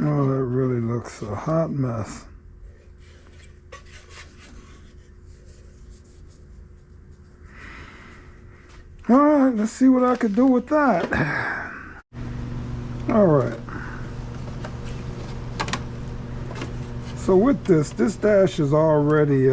Oh, that really looks a hot mess. All right, let's see what I could do with that. All right. So with this dash is already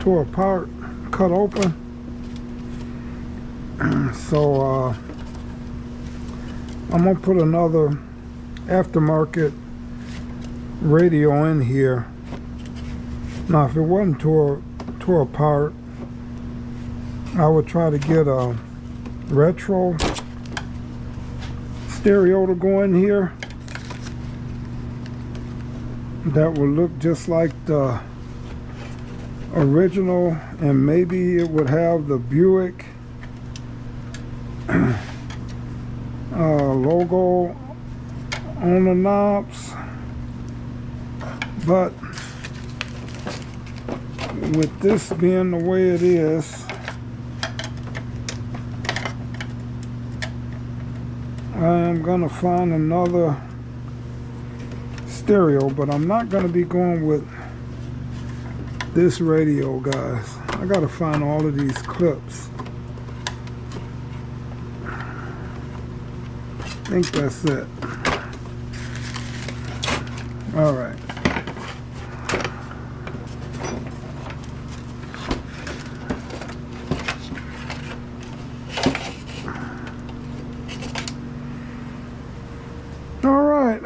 tore apart, cut open. So I'm gonna put another aftermarket radio in here. Now, if it wasn't tore apart, I would try to get a retro stereo to go in here that would look just like the original, and maybe it would have the Buick logo on the knobs. But with this being the way it is, I am gonna find another stereo, but I'm not gonna be going with this radio, guys. I gotta find all of these clips. I think that's it. All right. All right.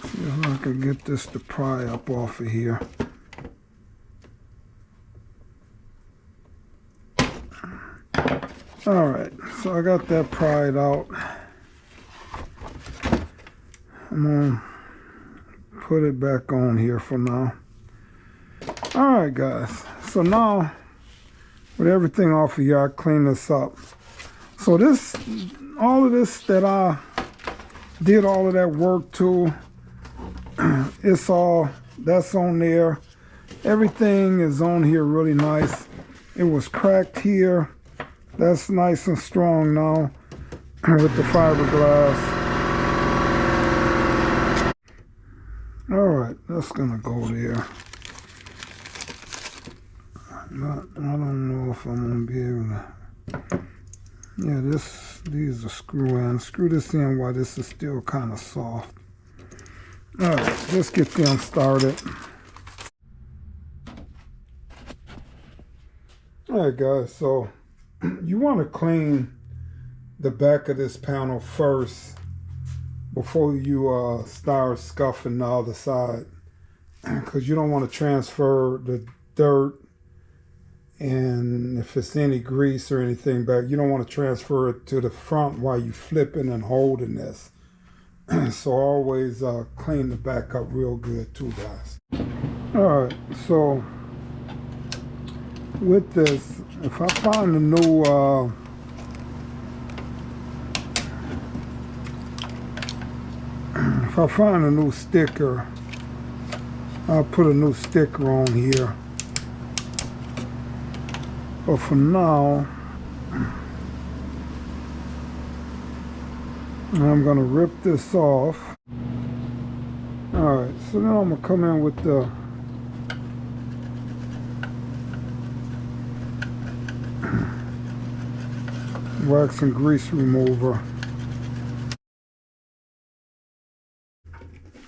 See if I can get this to pry up off of here. All right, so I got that pried out. I'm gonna put it back on here for now. All right, guys, so now with everything off of here, I clean this up. So this, all of this that I did all of that work to, it's all, that's on there. Everything is on here really nice. It was cracked here. That's nice and strong now with the fiberglass. All right, that's gonna go there. But I don't know if I'm gonna be able to. Yeah, these are screw ends. Screw this in while this is still kind of soft. All right, let's get them started. All right, guys, so you want to clean the back of this panel first before you start scuffing the other side, because you don't want to transfer the dirt, and if it's any grease or anything back, you don't want to transfer it to the front while you flipping and holding this. So always clean the back up real good too, guys. All right, so with this, if I find a new if I find a new sticker, I'll put a new sticker on here. But for now, I'm gonna rip this off. All right, so now I'm gonna come in with the wax and grease remover.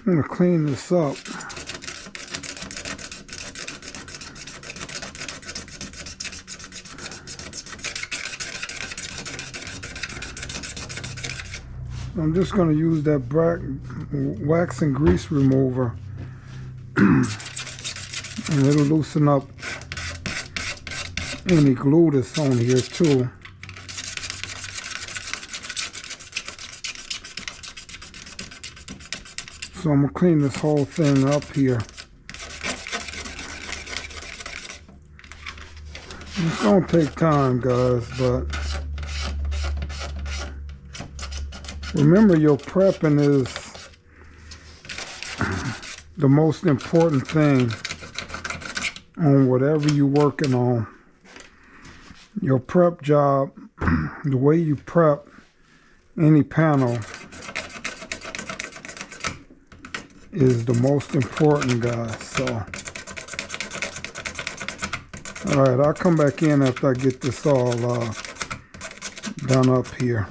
I'm gonna clean this up. I'm just going to use that wax and grease remover, and it'll loosen up any glue that's on here too. So I'm going to clean this whole thing up here. It's going to take time, guys, but remember, your prepping is the most important thing on whatever you're working on. Your prep job, the way you prep any panel is the most important, guys. So, all right, I'll come back in after I get this all done up here.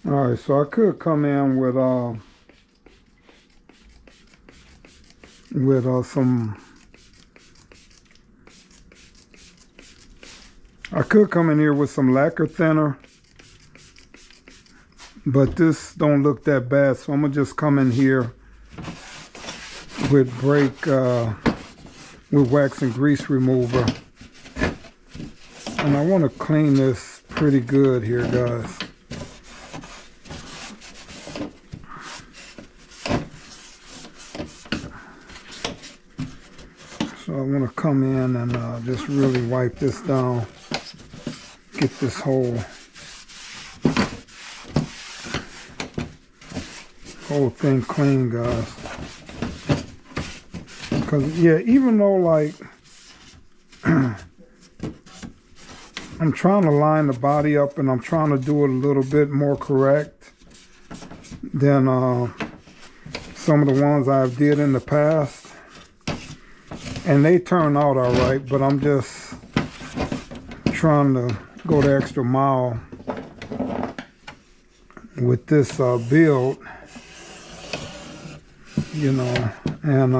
All right, so I could come in with some. I could come in here with some lacquer thinner, but this don't look that bad, so I'm gonna just come in here with with wax and grease remover, and I want to clean this pretty good here, guys. So I want to come in and just really wipe this down, get this whole thing clean, guys. Because, yeah, even though, like, I'm trying to line the body up and I'm trying to do it a little bit more correct than some of the ones I've did in the past. And they turn out all right, but I'm just trying to go the extra mile with this build, you know, and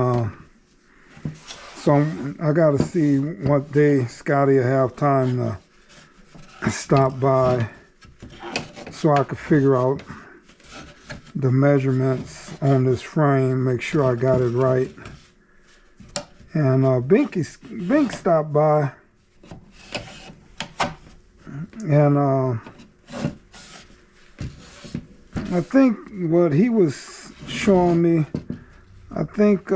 so I got to see what day Scotty will have time to stop by so I could figure out the measurements on this frame, make sure I got it right. And Bink stopped by, and I think what he was showing me, I think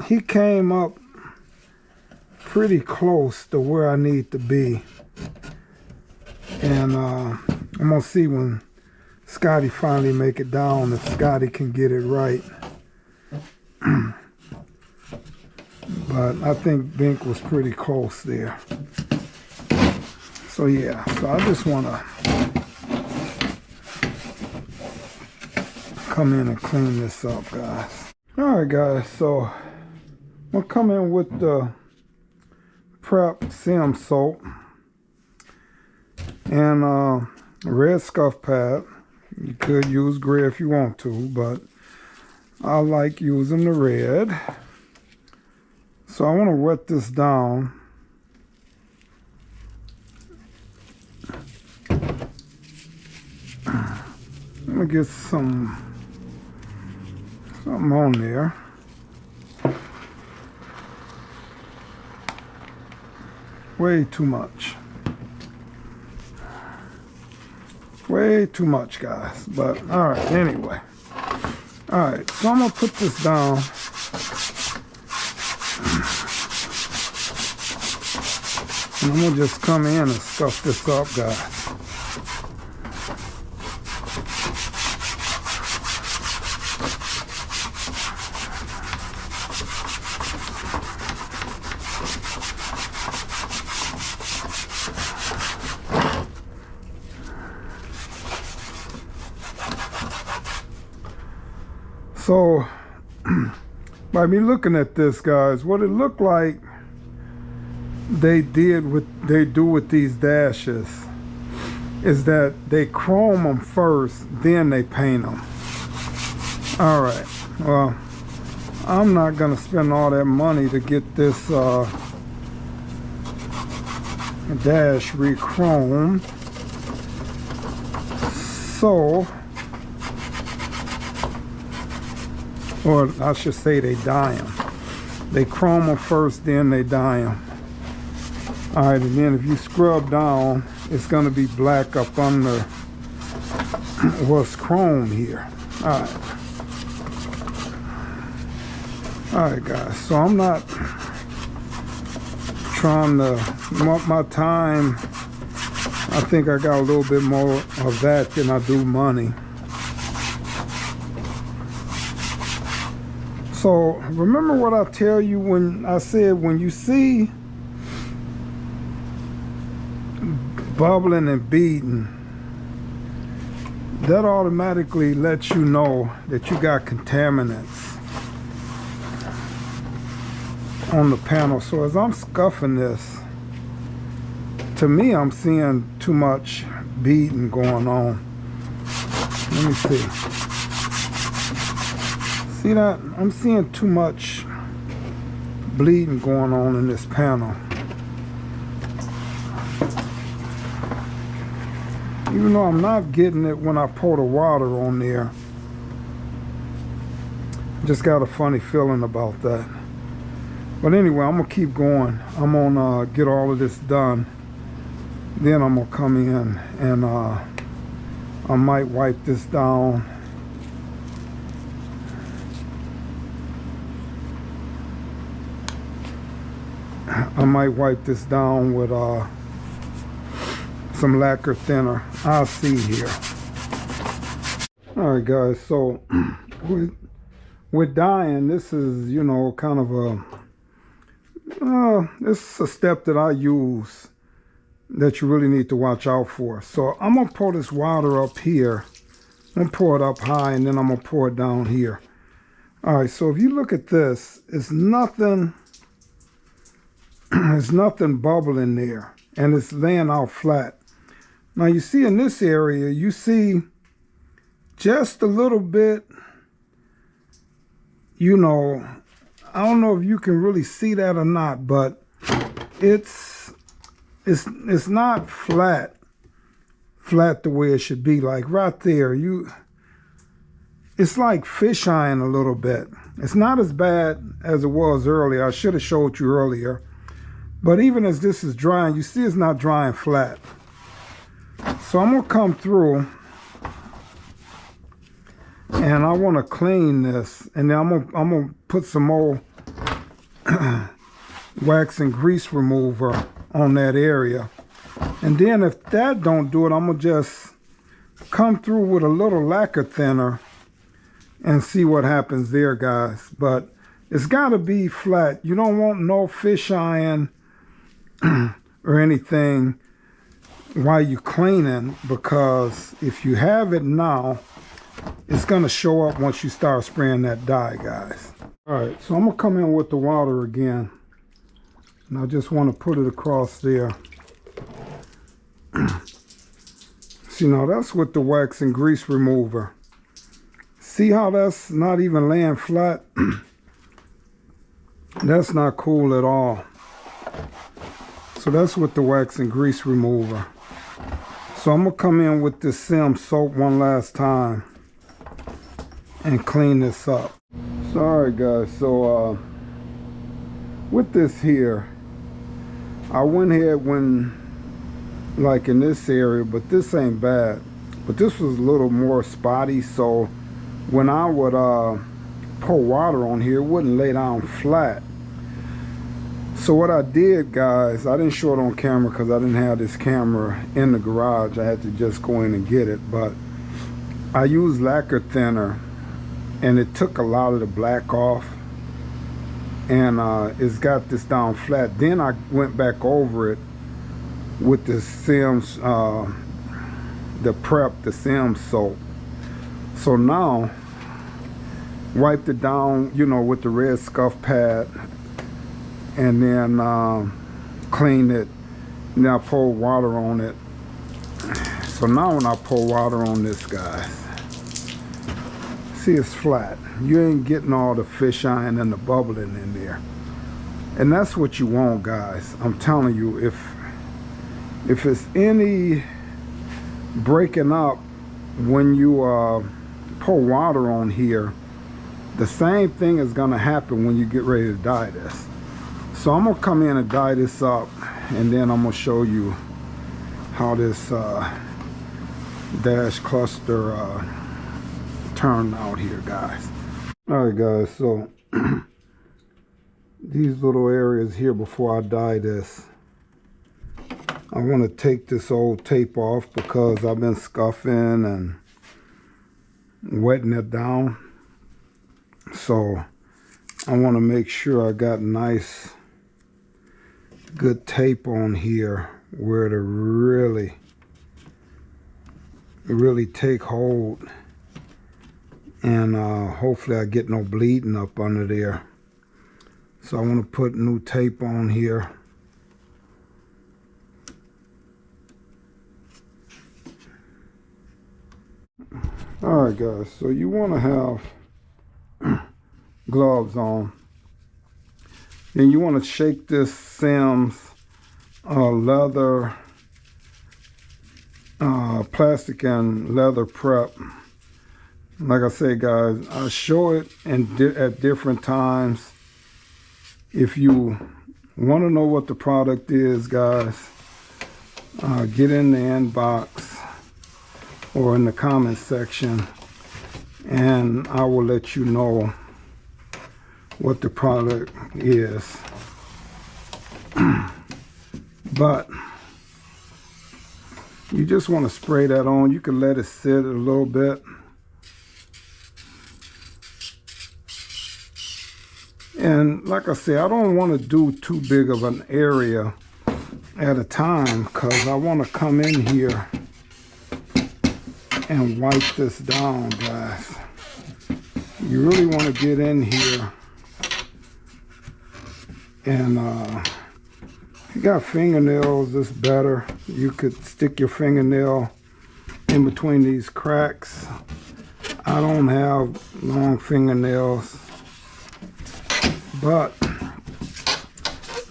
he came up pretty close to where I need to be. And I'm gonna see when Scotty finally make it down if Scotty can get it right. But I think Bink was pretty close there. So yeah, so I just want to come in and clean this up, guys. All right, guys, so I'm going to come in with the Prep Sim soap and red scuff pad. You could use gray if you want to, but I like using the red. So I want to wet this down. I'm going to get something on there. Way too much. Way too much, guys. But, all right, anyway. All right, so I'm going to put this down. And I'm going to just come in and scuff this up, guys. So, by me looking at this, guys, what it looked like they do with these dashes is that they chrome them first, then they paint them. All right, well, I'm not gonna spend all that money to get this dash re-chromed. So, or I should say they dye them. They chrome them first, then they dye them. All right, and then if you scrub down, it's gonna be black up under what's chrome here. All right. All right, guys, so I'm not trying to up my time. I think I got a little bit more of that than I do money. So remember what I tell you when I said when you see bubbling and beating, that automatically lets you know that you got contaminants on the panel. So as I'm scuffing this, to me I'm seeing too much beating going on. Let me see. See that? I'm seeing too much bleeding going on in this panel. Even though I'm not getting it when I pour the water on there. Just got a funny feeling about that. But anyway, I'm gonna keep going. I'm gonna get all of this done. Then I'm gonna come in and I might wipe this down. I might wipe this down with some lacquer thinner. I'll see here. All right, guys. So with dyeing, this is, you know, kind of this is a step that I use that you really need to watch out for. So I'm gonna pour this water up here. I'm gonna pour it up high, and then I'm gonna pour it down here. All right. So if you look at this, it's nothing. There's nothing bubbling there, and it's laying out flat. Now you see in this area, you see just a little bit, you know, I don't know if you can really see that or not, but it's not flat the way it should be. Like right there, it's like fish eyeing a little bit. It's not as bad as it was earlier. I should have showed you earlier. But even as this is drying, you see it's not drying flat. So I'm gonna come through and I wanna clean this, and then I'm gonna put some more wax and grease remover on that area. And then if that don't do it, I'm gonna just come through with a little lacquer thinner and see what happens there, guys. But it's gotta be flat. You don't want no fish eyeing or anything while you're cleaning, because if you have it now, it's going to show up once you start spraying that dye, guys. All right, so I'm going to come in with the water again, and I just want to put it across there. See, now that's with the wax and grease remover. See how that's not even laying flat? That's not cool at all. So that's with the wax and grease remover. So I'm gonna come in with this Sim soap one last time and clean this up. So all right, guys, so with this here, I went ahead like in this area, but this ain't bad. But this was a little more spotty, so when I would pour water on here, it wouldn't lay down flat. So what I did, guys, I didn't show it on camera because I didn't have this camera in the garage. I had to just go in and get it. But I used lacquer thinner, and it took a lot of the black off. And it's got this down flat. Then I went back over it with the Sims, the Sims soap. So now, wiped it down, you know, with the red scuff pad, and then clean it. Now pour water on it. So now when I pour water on this, guys, see, it's flat. You ain't getting all the fish eyeing and the bubbling in there, and that's what you want, guys. I'm telling you, if it's any breaking up when you pour water on here, the same thing is gonna happen when you get ready to dye this. So I'm gonna come in and dye this up, and then I'm gonna show you how this dash cluster turned out here, guys. All right, guys, so these little areas here, before I dye this, I want to take this old tape off because I've been scuffing and wetting it down. So I want to make sure I got nice, good tape on here where to really take hold, and hopefully I get no bleeding up under there. So I want to put new tape on here. Alright guys, so you want to have gloves on. Then you want to shake this Sims leather, plastic and leather prep. Like I say guys, I show it at different times. If you want to know what the product is, guys, get in the inbox or in the comment section, and I will let you know what the product is. But you just want to spray that on. You can let it sit a little bit. And like I say, I don't want to do too big of an area at a time, because I want to come in here and wipe this down, guys. You really want to get in here, and if you got fingernails, it's better. You could stick your fingernail in between these cracks. I don't have long fingernails, but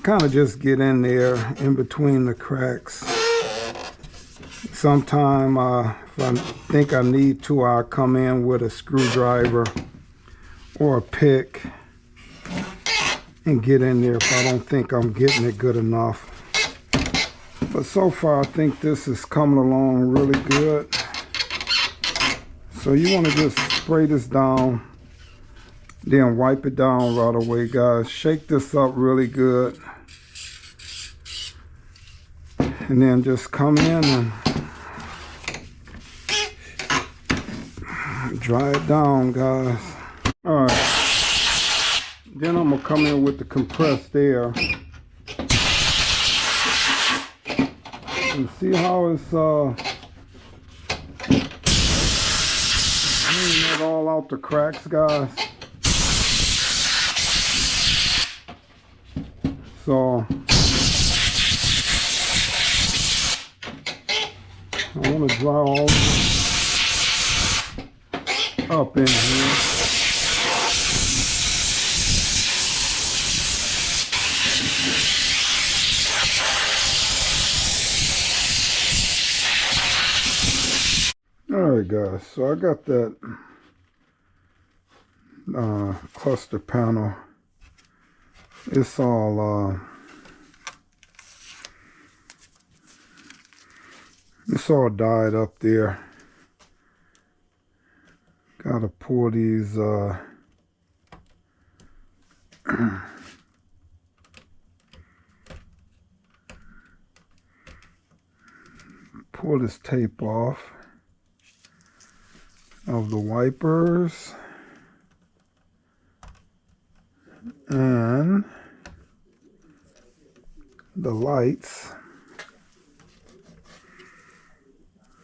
kind of just get in there in between the cracks. Sometime if I think I need to, I'll come in with a screwdriver or a pick and get in there if I don't think I'm getting it good enough. But so far I think this is coming along really good. So you want to just spray this down, then wipe it down right away, guys. Shake this up really good, and then just come in and dry it down, guys. All right, then I'm gonna come in with the compressed air and see how it's cleaning it all out the cracks, guys. So I want to dry all up in here. Alright guys, so I got that cluster panel. It's all dyed up there. Gotta pour these pull this tape off of the wipers and the lights.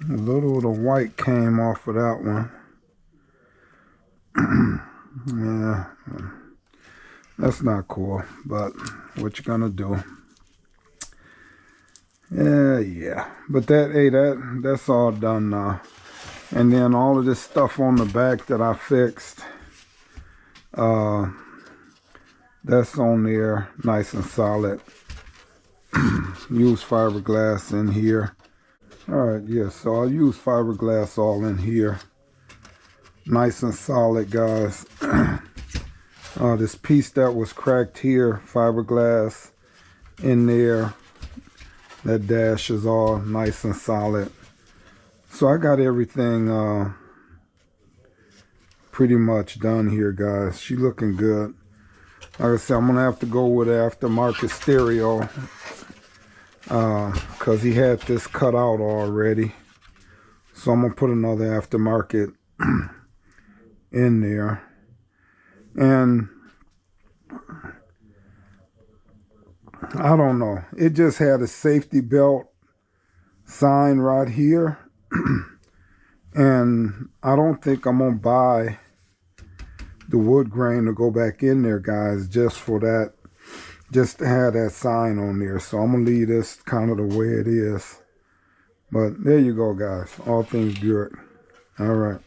A little of the white came off of that one. Yeah, that's not cool, but what you gonna do? Yeah, but that's all done now. And then all of this stuff on the back that I fixed, that's on there nice and solid. Use fiberglass in here. Alright, yeah, so I'll use fiberglass all in here. Nice and solid, guys. This piece that was cracked here, fiberglass in there. That dash is all nice and solid. So I got everything pretty much done here, guys. She looking good. Like I said, I'm gonna have to go with aftermarket stereo, because he had this cut out already. So I'm gonna put another aftermarket in there. And I don't know. It just had a safety belt sign right here. And I don't think I'm going to buy the wood grain to go back in there, guys, just for that, just to have that sign on there. So I'm going to leave this kind of the way it is. But there you go, guys. All things good. All right.